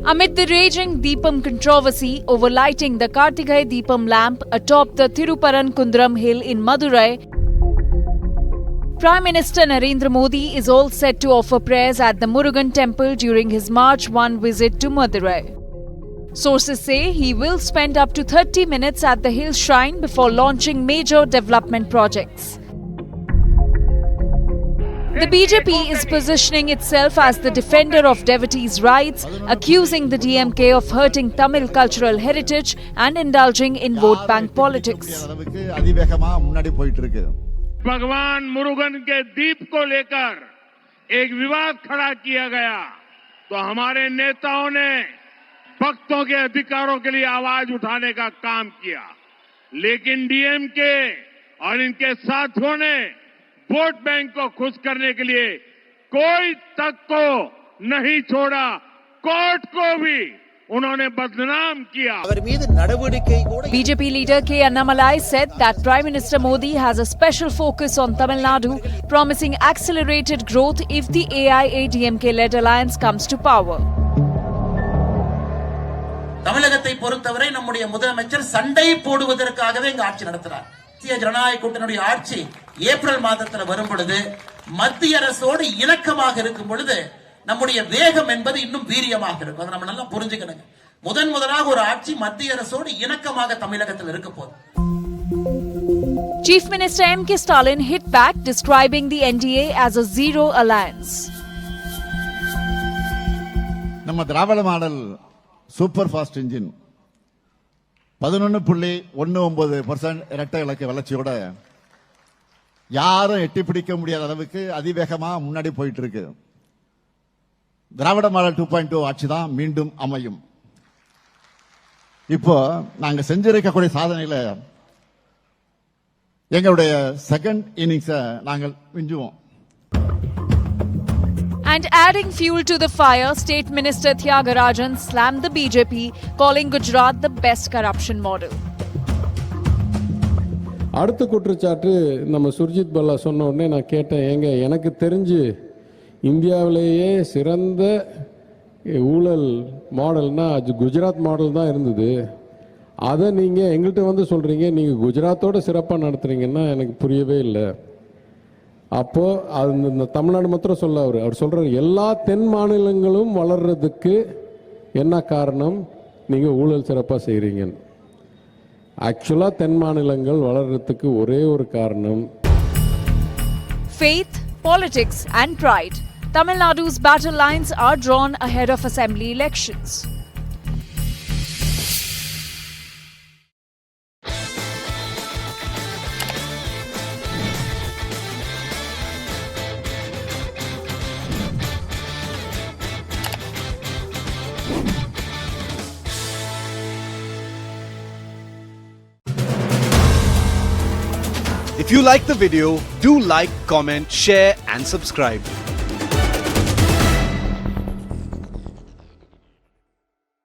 Amid the raging Deepam controversy over lighting the Kartigai Deepam lamp atop the Thiruparankundaram hill in Madurai, Prime Minister Narendra Modi is all set to offer prayers at the Murugan temple during his March 1 visit to Madurai. Sources say he will spend up to 30 minutes at the hill shrine before launching major development projects. The BJP is positioning itself as the defender of devotees' rights, accusing the DMK of hurting Tamil cultural heritage and indulging in vote bank politics. भगवान मुरुगन के दीप को लेकर एक विवाद खड़ा किया गया तो हमारे नेताओं ने भक्तों के अधिकारों के लिए आवाज उठाने का काम किया, लेकिन डीएमके और इनके साथियों ने वोट बैंक को खुश करने के लिए कोई तक को नहीं छोड़ा, कोर्ट को भी उन्होंने बदनाम किया। BJP leader K. Annamalai said that Prime Minister Modi has a special focus on Tamil Nadu, promising accelerated growth if the AIADMK-led alliance comes to power. தமிழகத்தை பொறுத்தவரை நம்முடைய முதலமைச்சர் சண்டை போடுவதற்காகவே இங்கு ஆட்சி நடத்துறார். தேசிய ஜனநாயக கூட்டணியுடைய ஆட்சி ஏப்ரல் மாதத்தில் வரும் பொழுது மத்திய அரசோடு இணக்கமாக இருக்கும் பொழுது நம்முடைய வேகம் என்பது இன்னும் வீரியமாக இருக்கும். அதை நம்ம நல்லா புரிஞ்சுக்கணும். முதலாக ஒரு ஆட்சி மத்திய அரசோடு இணக்கமாக தமிழகத்தில் இருக்க போகுது. Chief Minister M.K. Stalin hit back, describing the NDA as a zero alliance. நம்ம திராவிட மாடல் சூப்பர் ஃபாஸ்ட் இன்ஜின் 11.19% இரட்டை இலக்க வளர்ச்சியோட யாரும் எட்டி பிடிக்க முடியாத அளவுக்கு அதிவேகமா முன்னாடி போயிட்டு இருக்கு. திராவிட மாடல் 2.2 ஆட்சி தான் மீண்டும் அமையும். இப்போ நாங்க செஞ்சிருக்கக்கூடிய சாதனையில எங்களுடைய செகண்ட் இன்னிங்ஸை நாங்கள் விஞ்சுவோம். And adding fuel to the fire, State Minister Thiagarajan slammed the BJP, calling Gujarat the best corruption model. அடுத்த குற்றச்சாட்டு நம்ம சுர்ஜித் பல்லா சொன்ன உடனே நான் கேட்டேன், ஏங்க எனக்கு தெரிஞ்சு இந்தியாவிலேயே சிறந்த ஊழல் மாடல்னா அது குஜராத் மாடல் தான் இருந்தது. அதை நீங்கள் எங்கள்கிட்ட வந்து சொல்கிறீங்க நீங்கள் குஜராத்தோட சிறப்பாக நடத்துகிறீங்கன்னா எனக்கு புரியவே இல்லை. அப்போது அது இந்த தமிழ்நாடு மாத்திரம் சொல்ல அவர் சொல்கிறார், எல்லா தென் மாநிலங்களும் வளர்றதுக்கு என்ன காரணம், நீங்கள் ஊழல் சிறப்பாக செய்கிறீங்கன்னு. ஆக்சுவலாக தென் மாநிலங்கள் வளர்றதுக்கு ஒரே ஒரு காரணம் faith, politics and pride. Tamil Nadu's battle lines are drawn ahead of assembly elections. If you like the video, do like, comment, share and subscribe.